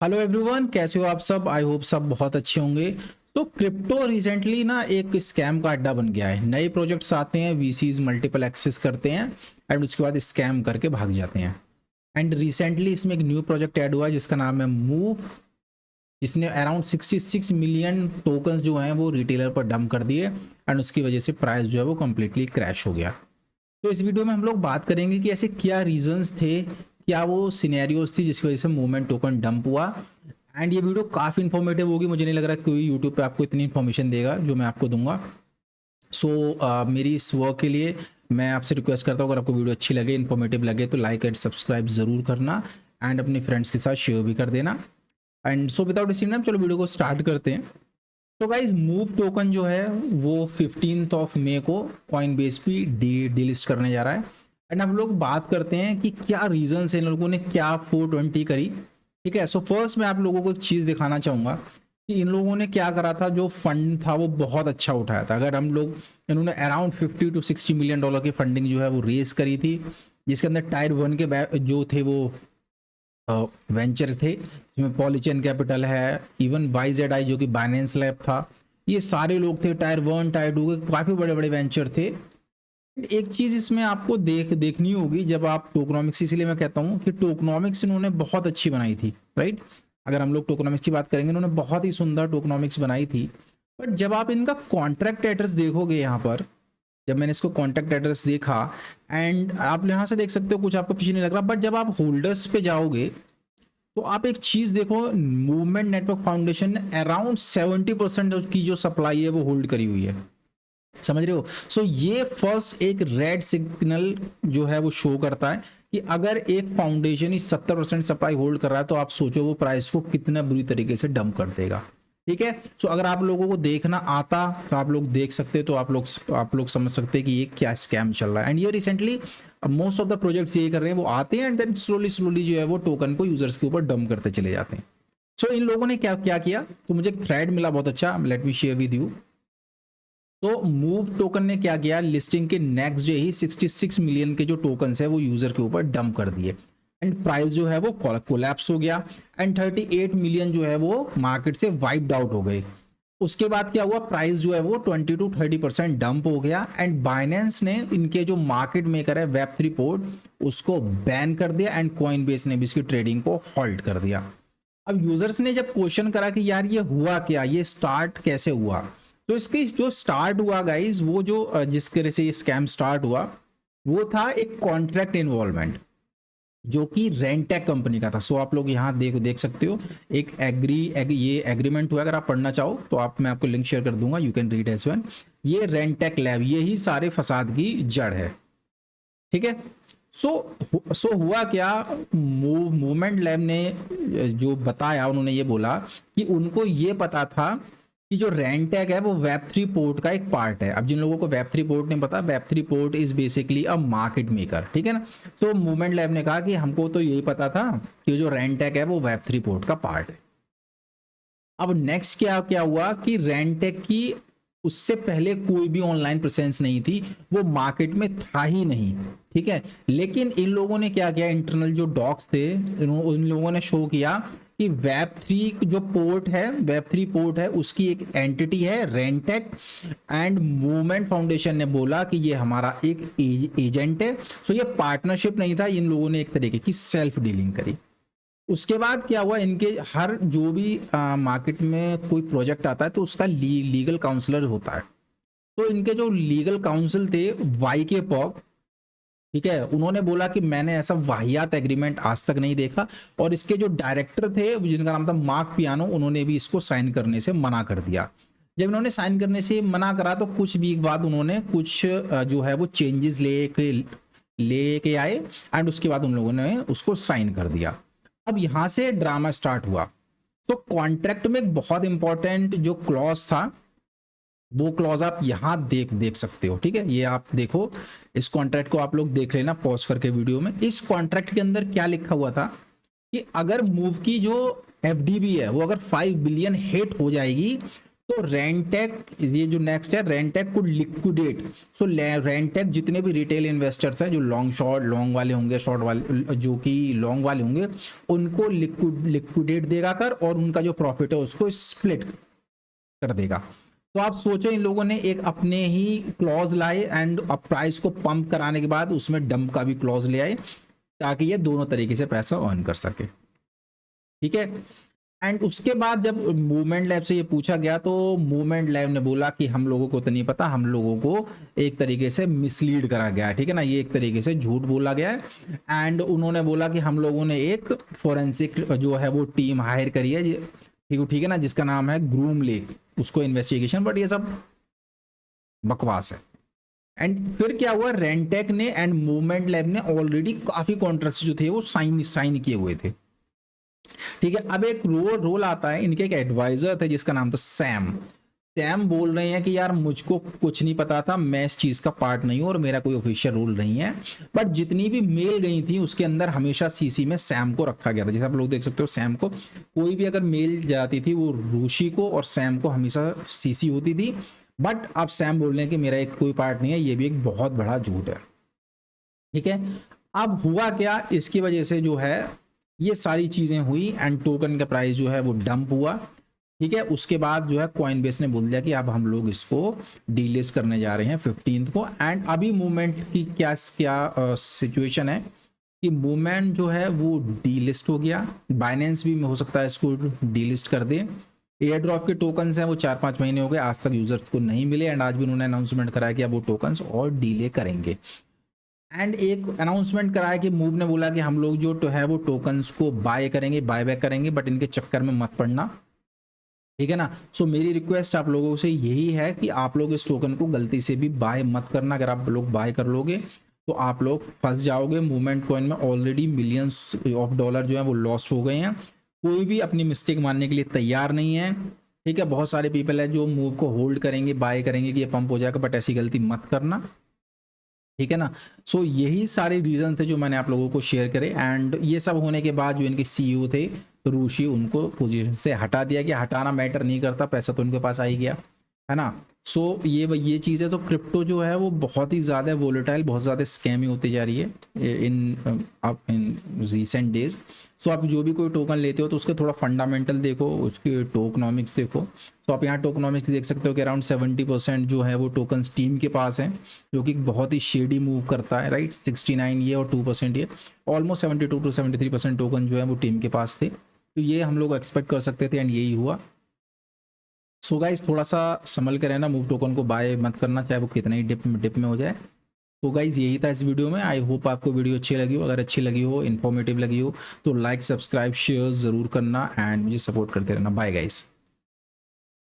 Hello everyone, कैसे हो आप सब। आई होप सब बहुत अच्छे होंगे। तो क्रिप्टो रिसेंटली ना एक स्कैम का अड्डा बन गया है। नए प्रोजेक्ट्स आते हैं, वीसीज मल्टीपल एक्सेस करते हैं एंड उसके बाद स्कैम करके भाग जाते हैं। एंड रिसेंटली इसमें एक न्यू प्रोजेक्ट ऐड हुआ है जिसका नाम है मूव। इसने अराउंड 66 मिलियन टोकन्स जो हैं वो रिटेलर पर डंप कर दिए एंड उसकी वजह से प्राइस जो है वो कम्प्लीटली क्रैश हो गया। तो इस वीडियो में हम लोग बात करेंगे कि ऐसे क्या रीजंस थे, क्या वो सिनेरियोज थी जिसकी वजह से मूवमेंट टोकन डंप हुआ। एंड ये वीडियो काफ़ी इन्फॉर्मेटिव होगी। मुझे नहीं लग रहा कोई यूट्यूब पे आपको इतनी इन्फॉर्मेशन देगा जो मैं आपको दूंगा। सो मेरी इस वर्क के लिए मैं आपसे रिक्वेस्ट करता हूँ, अगर आपको वीडियो अच्छी लगे, इन्फॉर्मेटिव लगे तो लाइक एंड सब्सक्राइब ज़रूर करना एंड अपने फ्रेंड्स के साथ शेयर भी कर देना। And so without dissing time चलो वीडियो को स्टार्ट करते हैं। तो गाइज मूव टोकन जो है वो 15th ऑफ मई को कॉइन बेस पे डीलिस्ट करने जा रहा है। एंड हम लोग बात करते हैं कि क्या रीजन है, इन लोगों ने क्या 420 करी। ठीक है, सो फर्स्ट मैं आप लोगों को एक चीज़ दिखाना चाहूँगा कि इन लोगों ने क्या करा था। जो फंड था वो बहुत अच्छा उठाया था। अगर हम लोग, इन्होंने अराउंड 50 to 60 मिलियन डॉलर की फंडिंग जो है वो रेस करी थी, जिसके अंदर टायर 1 के जो थे वो वेंचर थे, जिसमें पॉलीचेन कैपिटल है, इवन YZI जो कि बाइनेंस लैब था, ये सारे लोग थे। टायर 1 टायर 2 के काफ़ी बड़े बड़े वेंचर थे। एक चीज़ इसमें आपको देखनी होगी जब आप टोकनॉमिक्स, इसीलिए मैं कहता हूँ कि टोकनॉमिक्स इन्होंने बहुत अच्छी बनाई थी, राइट। अगर हम लोग टोकनॉमिक्स की बात करेंगे, इन्होंने बहुत ही सुंदर टोकनॉमिक्स बनाई थी। बट जब आप इनका कॉन्ट्रैक्ट एड्रेस देखोगे यहाँ पर, जब मैंने इसको कॉन्टैक्ट एड्रेस देखा, एंड आप यहाँ से देख सकते हो कुछ आपको पीछे नहीं लग रहा, बट जब आप होल्डर्स पे जाओगे तो आप एक चीज देखो, मूवमेंट नेटवर्क फाउंडेशन ने अराउंड 70% की जो सप्लाई है वो होल्ड करी हुई है। समझ रहे हो। सो ये फर्स्ट एक रेड सिग्नल जो है वो शो करता है कि अगर एक फाउंडेशन ही 70% सप्लाई होल्ड कर रहा है तो आप सोचो वो प्राइस को कितना बुरी तरीके से डंप कर देगा। ठीक है, सो अगर आप लोगों को देखना आता तो आप लोग देख सकते, तो आप लोग समझ सकते कि ये क्या स्कैम चल रहा है। एंड ये recently most of the projects ये कर रहे हैं, वो आते हैं एंड देन स्लोली स्लोली जो है वो टोकन को यूजर्स के ऊपर डंप करते चले जाते हैं। सो इन लोगों ने क्या क्या किया, तो मुझे एक थ्रेड मिला बहुत अच्छा, let me share with you. तो मूव टोकन ने क्या किया, लिस्टिंग के नेक्स्ट डे ही 66 मिलियन के जो टोकन है वो यूजर के ऊपर डंप कर दिए एंड प्राइस जो है वो कोलैप्स हो गया एंड 38 मिलियन जो है वो मार्केट से वाइप्ड आउट हो गए। उसके बाद क्या हुआ, प्राइस जो है वो 20 to 30% डंप हो गया एंड बाइनेंस ने इनके जो मार्केट मेकर है वेब3 पोर्ट उसको बैन कर दिया एंड कॉइन बेस ने भी इसकी ट्रेडिंग को हॉल्ट कर दिया। अब यूजर्स ने जब क्वेश्चन करा कि यार ये हुआ क्या, ये स्टार्ट कैसे हुआ, तो इसके जो स्टार्ट हुआ गाइज, वो जो जिस तरह से ये स्कैम स्टार्ट हुआ वो था एक कॉन्ट्रैक्ट इन्वॉल्वमेंट जो कि रेंटेक कंपनी का था। सो आप लोग यहाँ देख सकते हो एक ये एग्रीमेंट हुआ। अगर आप पढ़ना चाहो तो मैं आपको लिंक शेयर कर दूंगा, you can read as well. ये रेंटेक लैब, ये ही सारे फसाद की जड़ है। ठीक है, सो हुआ क्या, मूवमेंट लैब ने जो बताया, उन्होंने ये बोला कि उनको ये पता था कि जो रेंटेक है वो वेब3 पोर्ट का एक पार्ट है। अब जिन लोगों को वेब3 पोर्ट नहीं पता, Web3 port is basically a market maker. ठीक है ना। सो मूवमेंट लैब ने कहा कि हमको तो यही पता था कि जो रेंटेक है वो वेब3 पोर्ट का पार्ट है। अब नेक्स्ट क्या क्या हुआ कि रेंटेक की उससे पहले कोई भी ऑनलाइन प्रेजेंस नहीं थी, वो मार्केट में था ही नहीं। ठीक है, लेकिन इन लोगों ने क्या किया, इंटरनल जो डॉक्स थे उन लोगों ने शो किया कि वेब3 जो पोर्ट है, वेब3 पोर्ट है, उसकी एक एंटिटी है रेंटेक एंड मूवमेंट फाउंडेशन ने बोला कि ये हमारा एक एजेंट है। सो ये पार्टनरशिप नहीं था, इन लोगों ने एक तरीके की सेल्फ डीलिंग करी। उसके बाद क्या हुआ, इनके हर जो भी मार्केट में कोई प्रोजेक्ट आता है तो उसका लीगल काउंसलर होता है। तो इनके जो लीगल काउंसिल थे YK पॉप, ठीक है, उन्होंने बोला कि मैंने ऐसा वाहियात एग्रीमेंट आज तक नहीं देखा। और इसके जो डायरेक्टर थे जिनका नाम था मार्क पियानो, उन्होंने भी इसको साइन करने से मना कर दिया। जब इन्होंने साइन करने से मना करा तो कुछ वीक बाद उन्होंने कुछ जो है वो चेंजेस लेके आए एंड उसके बाद उन लोगों ने उसको साइन कर दिया। अब यहां से ड्रामा स्टार्ट हुआ। तो कॉन्ट्रैक्ट में एक बहुत इंपॉर्टेंट जो क्लॉज था, वो क्लॉज आप यहां देख सकते हो। ठीक है, ये आप देखो, इस कॉन्ट्रैक्ट को आप लोग देख लेना पॉज करके वीडियो में। इस कॉन्ट्रैक्ट के अंदर क्या लिखा हुआ था कि अगर मूव की जो FDB है वो अगर 5 बिलियन हिट हो जाएगी तो रेंटेक, ये जो नेक्स्ट है, रेंटेक कुड लिक्विडेट। सो रेंटेक जितने भी रिटेल इन्वेस्टर्स हैं जो लॉन्ग वाले होंगे, शॉर्ट वाले, जो कि लॉन्ग वाले होंगे, उनको लिक्विडेट देगा कर, और उनका जो प्रॉफिट है उसको स्प्लिट कर देगा। तो आप सोचो इन लोगों ने एक अपने ही क्लॉज लाए एंड अब प्राइस को पंप कराने के बाद उसमें डंप का भी क्लॉज ले आए, ताकि ये दोनों तरीके से पैसा अर्न कर सके। ठीक है। एंड उसके बाद जब मूवमेंट लैब से ये पूछा गया तो मूवमेंट लैब ने बोला कि हम लोगों को तो नहीं पता, हम लोगों को एक तरीके से मिसलीड करा गया है, ठीक है ना, ये एक तरीके से झूठ बोला गया है। एंड उन्होंने बोला कि हम लोगों ने एक फोरेंसिक जो है वो टीम हायर करी है, ठीक है ना, जिसका नाम है ग्रूम लेक, उसको इन्वेस्टिगेशन, बट ये सब बकवास है। एंड फिर क्या हुआ, रेंटेक ने एंड मूवमेंट लैब ने ऑलरेडी काफी कॉन्ट्रैक्ट्स जो थे वो साइन किए हुए थे। ठीक है। अब एक रोल आता है, इनके एक एडवाइजर थे जिसका नाम था सैम। सैम बोल रहे हैं कि यार मुझको कुछ नहीं पता था, मैं इस चीज का पार्ट नहीं हूं और मेरा कोई ऑफिशियल रोल नहीं है, बट जितनी भी मेल गई थी उसके अंदर हमेशा सीसी में सैम को रखा गया था। जैसे आप लोग देख सकते हो, सैम को कोई भी अगर मेल जाती थी वो रूशी को और सैम को हमेशा सीसी होती थी। बट अब सैम बोल रहे हैं कि मेरा एक कोई पार्ट नहीं है, ये भी एक बहुत बड़ा झूठ है। ठीक है। अब हुआ क्या, इसकी वजह से जो है ये सारी चीजें हुई एंड टोकन का प्राइस जो है वो डंप हुआ। ठीक है। उसके बाद जो है कॉइनबेस ने बोल दिया कि अब हम लोग इसको डीलिस्ट करने जा रहे हैं 15 को। एंड अभी मूवमेंट की क्या सिचुएशन है कि मूवमेंट जो है वो डीलिस्ट हो गया, बाइनेंस भी हो सकता है इसको डीलिस्ट कर दे। एयर ड्रॉप के टोकन्स हैं वो 4-5 महीने हो गए, आज तक यूजर्स को नहीं मिले, एंड आज भी उन्होंने अनाउंसमेंट कराया कि अब वो टोकन्स और डीले करेंगे। एंड एक अनाउंसमेंट कराया कि मूव ने बोला कि हम लोग जो तो है वो टोकन्स को बाय करेंगे, बाय बैक करेंगे, बट इनके चक्कर में मत पड़ना। ठीक है ना। सो मेरी रिक्वेस्ट आप लोगों से यही है कि आप लोग इस टोकन को गलती से भी बाय मत करना। अगर आप लोग बाय कर लोगे तो आप लोग फंस जाओगे। मूवमेंट कॉइन में ऑलरेडी मिलियंस ऑफ डॉलर जो है वो लॉस हो गए हैं। कोई भी अपनी मिस्टेक मानने के लिए तैयार नहीं है। ठीक है। बहुत सारे पीपल है जो मूव को होल्ड करेंगे, बाय करेंगे कि ये पंप हो जाएगा, बट ऐसी गलती मत करना। ठीक है ना। सो यही सारे रीजन थे जो मैंने आप लोगों को शेयर करे। एंड ये सब होने के बाद जो इनके सीईओ थे रूशी, उनको पोजीशन से हटा दिया गया। हटाना मैटर नहीं करता, पैसा तो उनके पास आ ही गया, है ना। सो ये चीज़ है। तो क्रिप्टो जो है वो बहुत ही ज़्यादा वोलेटाइल, बहुत ज़्यादा स्कैमी होती जा रही है इन रिसेंट डेज। सो आप जो भी कोई टोकन लेते हो तो उसके थोड़ा फंडामेंटल देखो, उसके टोकनॉमिक्स देखो। तो आप यहाँ टोकनॉमिक्स देख सकते हो कि अराउंड 70% जो है वो टोकन्स टीम के पास हैं, जो कि बहुत ही शेडी मूव करता है, राइट। 69 ये और 2% ये, ऑलमोस्ट 72 to 73% टोकन जो है वो टीम के पास थे। तो ये हम लोग एक्सपेक्ट कर सकते थे एंड यही हुआ। सो गाइज थोड़ा सा संभल कर रहना, मूव टोकन को बाय मत करना, चाहे वो कितना ही डिप में हो जाए। तो गाइज यही था इस वीडियो में। आई होप आपको वीडियो अच्छी लगी हो। अगर अच्छी लगी हो, इन्फॉर्मेटिव लगी हो, तो लाइक, सब्सक्राइब, शेयर ज़रूर करना एंड मुझे सपोर्ट करते रहना। Bye guys.